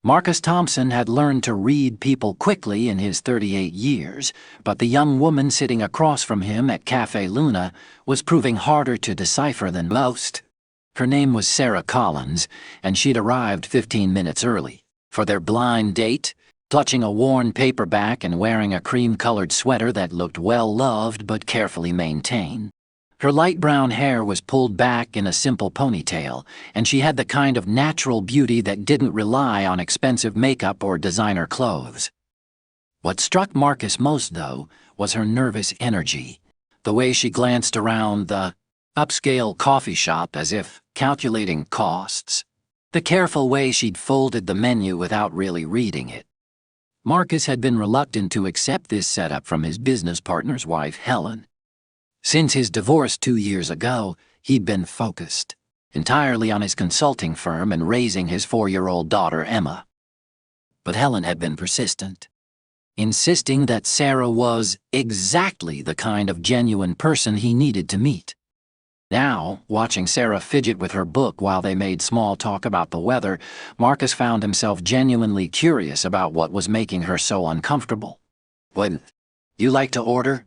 Marcus Thompson had learned to read people quickly in his 38 years, but the young woman sitting across from him at Cafe Luna was proving harder to decipher than most. Her name was Sarah Collins, and she'd arrived 15 minutes early for their blind date, clutching a worn paperback and wearing a cream-colored sweater that looked well-loved but carefully maintained. Her light brown hair was pulled back in a simple ponytail, and she had the kind of natural beauty that didn't rely on expensive makeup or designer clothes. What struck Marcus most, though, was her nervous energy, the way she glanced around the upscale coffee shop as if calculating costs, the careful way she'd folded the menu without really reading it. Marcus had been reluctant to accept this setup from his business partner's wife, Helen. Since his divorce 2 years ago, he'd been focused entirely on his consulting firm and raising his 4-year-old daughter, Emma. But Helen had been persistent, insisting that Sarah was exactly the kind of genuine person he needed to meet. Now, watching Sarah fidget with her book while they made small talk about the weather, Marcus found himself genuinely curious about what was making her so uncomfortable. "Would you like to order?"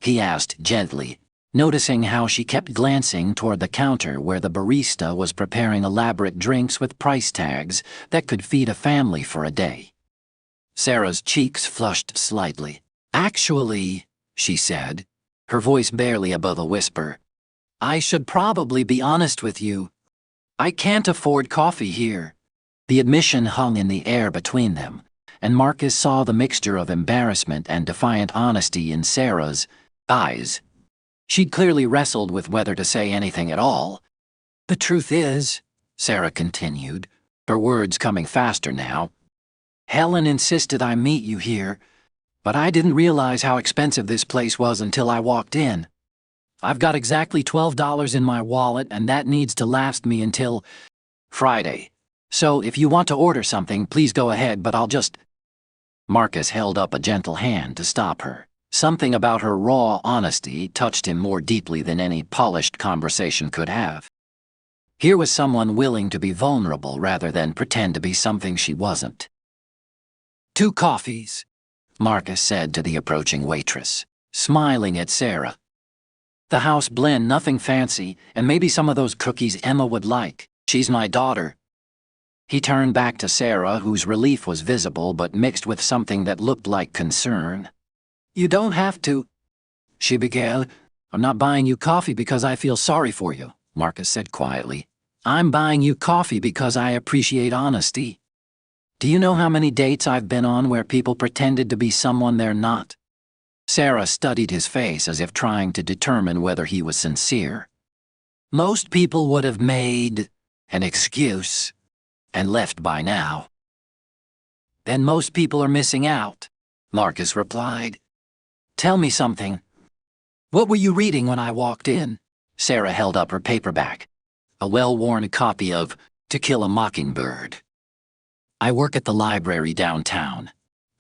he asked gently, noticing how she kept glancing toward the counter where the barista was preparing elaborate drinks with price tags that could feed a family for a day. Sarah's cheeks flushed slightly. "Actually," she said, her voice barely above a whisper, "I should probably be honest with you. I can't afford coffee here." The admission hung in the air between them, and Marcus saw the mixture of embarrassment and defiant honesty in Sarah's eyes. She'd clearly wrestled with whether to say anything at all. "The truth is," Sarah continued, her words coming faster now, "Helen insisted I meet you here, but I didn't realize how expensive this place was until I walked in. I've got exactly $12 in my wallet, and that needs to last me until Friday. So if you want to order something, please go ahead, but I'll just—" Marcus held up a gentle hand to stop her. Something about her raw honesty touched him more deeply than any polished conversation could have. Here was someone willing to be vulnerable rather than pretend to be something she wasn't. "2 coffees," Marcus said to the approaching waitress, smiling at Sarah. "The house blend, nothing fancy, and maybe some of those cookies Emma would like. She's my daughter." He turned back to Sarah, whose relief was visible but mixed with something that looked like concern. "You don't have to," she began. "I'm not buying you coffee because I feel sorry for you," Marcus said quietly. "I'm buying you coffee because I appreciate honesty. Do you know how many dates I've been on where people pretended to be someone they're not?" Sarah studied his face as if trying to determine whether he was sincere. "Most people would have made an excuse and left by now." "Then most people are missing out," Marcus replied. "Tell me something. What were you reading when I walked in?" Sarah held up her paperback, a well-worn copy of To Kill a Mockingbird. "I work at the library downtown.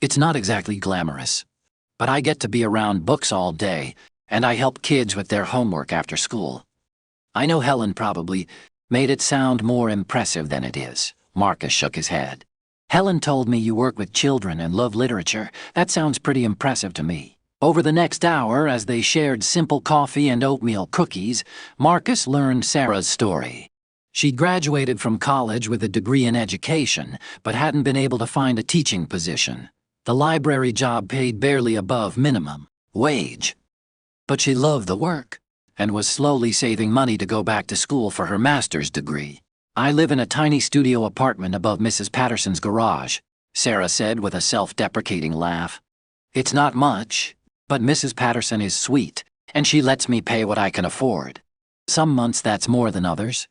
It's not exactly glamorous, but I get to be around books all day, and I help kids with their homework after school." "I know Helen probably made it sound more impressive than it is." Marcus shook his head. "Helen told me you work with children and love literature. That sounds pretty impressive to me." Over the next hour, as they shared simple coffee and oatmeal cookies, Marcus learned Sarah's story. She'd graduated from college with a degree in education, but hadn't been able to find a teaching position. The library job paid barely above minimum wage. But she loved the work, and was slowly saving money to go back to school for her master's degree. "I live in a tiny studio apartment above Mrs. Patterson's garage," Sarah said with a self-deprecating laugh. "It's not much, but Mrs. Patterson is sweet, and she lets me pay what I can afford. Some months that's more than others."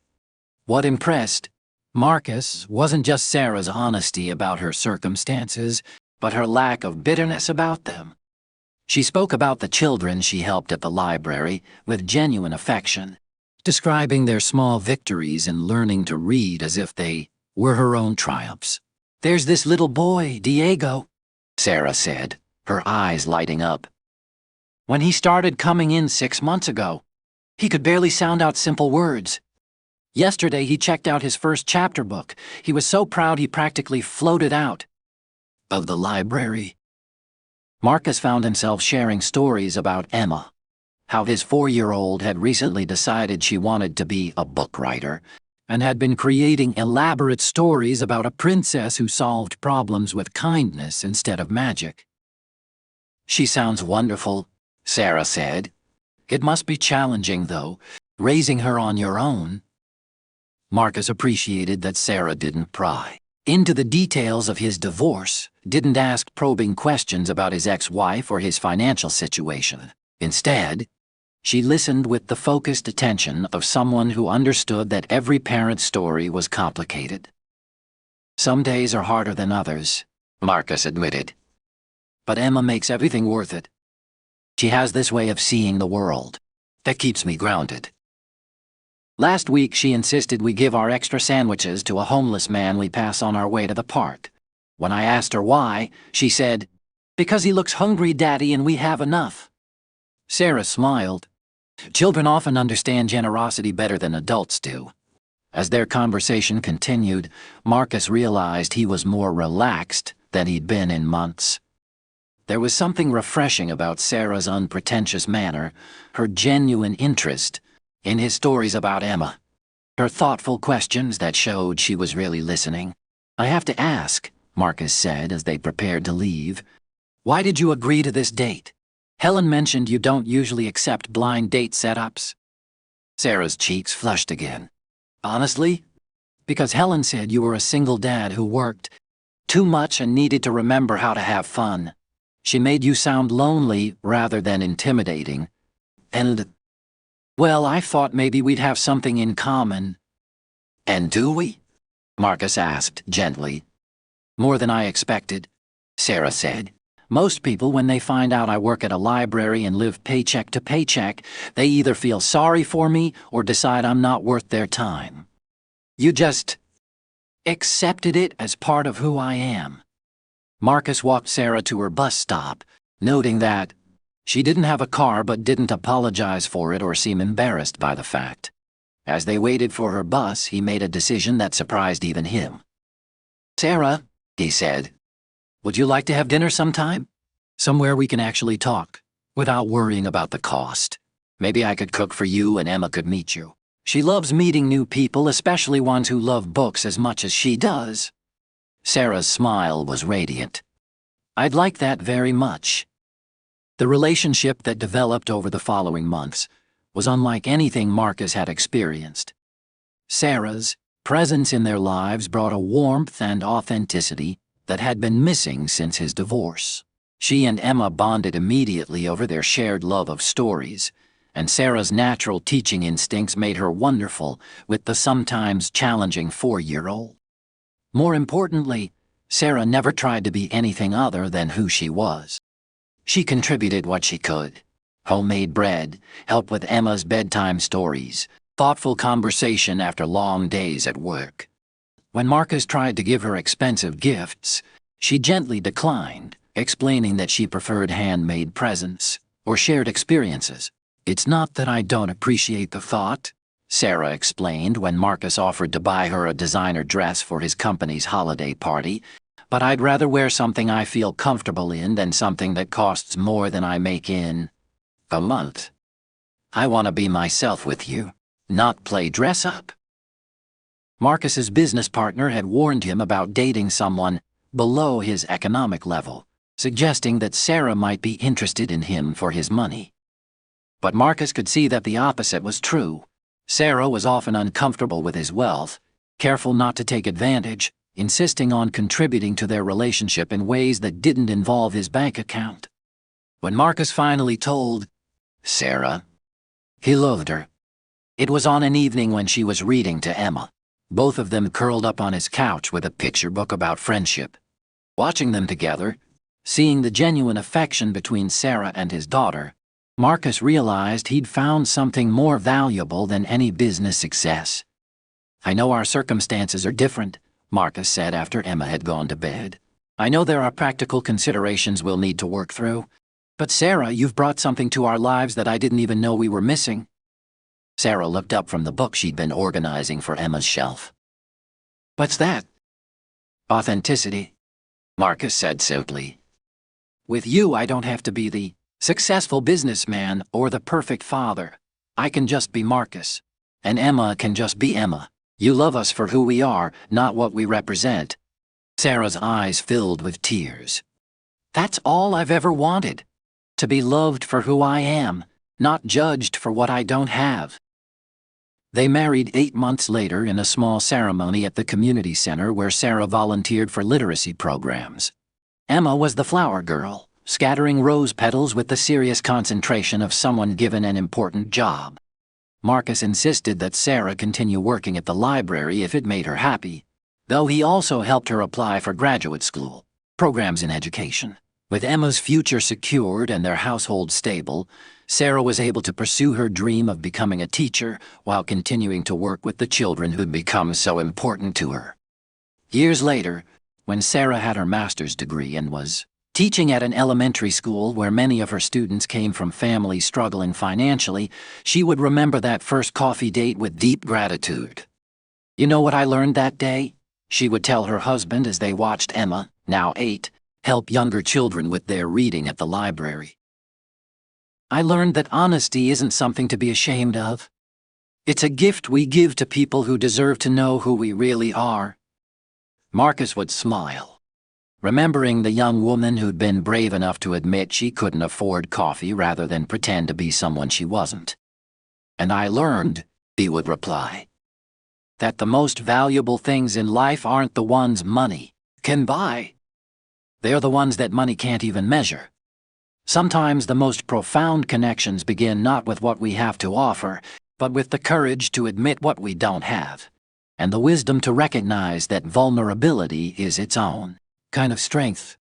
What impressed Marcus wasn't just Sarah's honesty about her circumstances, but her lack of bitterness about them. She spoke about the children she helped at the library with genuine affection, describing their small victories in learning to read as if they were her own triumphs. "There's this little boy, Diego," Sarah said, her eyes lighting up. "When he started coming in 6 months ago, he could barely sound out simple words. Yesterday he checked out his first chapter book. He was so proud he practically floated out of the library. Marcus found himself sharing stories about Emma. How his 4-year-old had recently decided she wanted to be a book writer, and had been creating elaborate stories about a princess who solved problems with kindness instead of magic. "She sounds wonderful," Sarah said. "It must be challenging, though, raising her on your own." Marcus appreciated that Sarah didn't pry into the details of his divorce, didn't ask probing questions about his ex-wife or his financial situation. Instead, she listened with the focused attention of someone who understood that every parent's story was complicated. "Some days are harder than others," Marcus admitted. "But Emma makes everything worth it. She has this way of seeing the world that keeps me grounded." Last week she insisted we give our extra sandwiches to a homeless man we pass on our way to the park. When I asked her why, she said, "Because he looks hungry, Daddy, and we have enough." Sarah smiled. Children often understand generosity better than adults do. As their conversation continued, Marcus realized he was more relaxed than he'd been in months. There was something refreshing about Sarah's unpretentious manner, her genuine interest in his stories about Emma, her thoughtful questions that showed she was really listening. "I have to ask," Marcus said as they prepared to leave, "why did you agree to this date? Helen mentioned you don't usually accept blind date setups." Sarah's cheeks flushed again. "Honestly? Because Helen said you were a single dad who worked too much and needed to remember how to have fun. She made you sound lonely rather than intimidating. And, well, I thought maybe we'd have something in common." "And do we?" Marcus asked gently. "More than I expected," Sarah said. "Most people, when they find out I work at a library and live paycheck to paycheck, they either feel sorry for me or decide I'm not worth their time. You just accepted it as part of who I am." Marcus walked Sarah to her bus stop, noting that she didn't have a car but didn't apologize for it or seem embarrassed by the fact. As they waited for her bus, he made a decision that surprised even him. "Sarah," he said, "would you like to have dinner sometime? Somewhere we can actually talk, without worrying about the cost. Maybe I could cook for you and Emma could meet you. She loves meeting new people, especially ones who love books as much as she does." Sarah's smile was radiant. "I'd like that very much." The relationship that developed over the following months was unlike anything Marcus had experienced. Sarah's presence in their lives brought a warmth and authenticity that had been missing since his divorce. She and Emma bonded immediately over their shared love of stories, and Sarah's natural teaching instincts made her wonderful with the sometimes challenging 4-year-old. More importantly, Sarah never tried to be anything other than who she was. She contributed what she could: homemade bread, help with Emma's bedtime stories, thoughtful conversation after long days at work. When Marcus tried to give her expensive gifts, she gently declined, explaining that she preferred handmade presents or shared experiences. "It's not that I don't appreciate the thought," Sarah explained when Marcus offered to buy her a designer dress for his company's holiday party, "but I'd rather wear something I feel comfortable in than something that costs more than I make in a month. I want to be myself with you, not play dress up." Marcus's business partner had warned him about dating someone below his economic level, suggesting that Sarah might be interested in him for his money. But Marcus could see that the opposite was true. Sarah was often uncomfortable with his wealth, careful not to take advantage, insisting on contributing to their relationship in ways that didn't involve his bank account. When Marcus finally told Sarah he loved her, it was on an evening when she was reading to Emma, both of them curled up on his couch with a picture book about friendship. Watching them together, seeing the genuine affection between Sarah and his daughter, Marcus realized he'd found something more valuable than any business success. "I know our circumstances are different," Marcus said after Emma had gone to bed. "I know there are practical considerations we'll need to work through. But Sarah, you've brought something to our lives that I didn't even know we were missing." Sarah looked up from the book she'd been organizing for Emma's shelf. "What's that?" "Authenticity," Marcus said simply. "With you, I don't have to be the successful businessman or the perfect father. I can just be Marcus. And Emma can just be Emma. You love us for who we are, not what we represent." Sarah's eyes filled with tears. "That's all I've ever wanted. To be loved for who I am, not judged for what I don't have." They married 8 months later in a small ceremony at the community center where Sarah volunteered for literacy programs. Emma was the flower girl, scattering rose petals with the serious concentration of someone given an important job. Marcus insisted that Sarah continue working at the library if it made her happy, though he also helped her apply for graduate school programs in education. With Emma's future secured and their household stable, Sarah was able to pursue her dream of becoming a teacher while continuing to work with the children who'd become so important to her. Years later, when Sarah had her master's degree and was teaching at an elementary school where many of her students came from families struggling financially, she would remember that first coffee date with deep gratitude. "You know what I learned that day?" she would tell her husband as they watched Emma, now 8, help younger children with their reading at the library. "I learned that honesty isn't something to be ashamed of. It's a gift we give to people who deserve to know who we really are." Marcus would smile, remembering the young woman who'd been brave enough to admit she couldn't afford coffee rather than pretend to be someone she wasn't. "And I learned," he would reply, "that the most valuable things in life aren't the ones money can buy. They're the ones that money can't even measure. Sometimes the most profound connections begin not with what we have to offer, but with the courage to admit what we don't have, and the wisdom to recognize that vulnerability is its own kind of strength."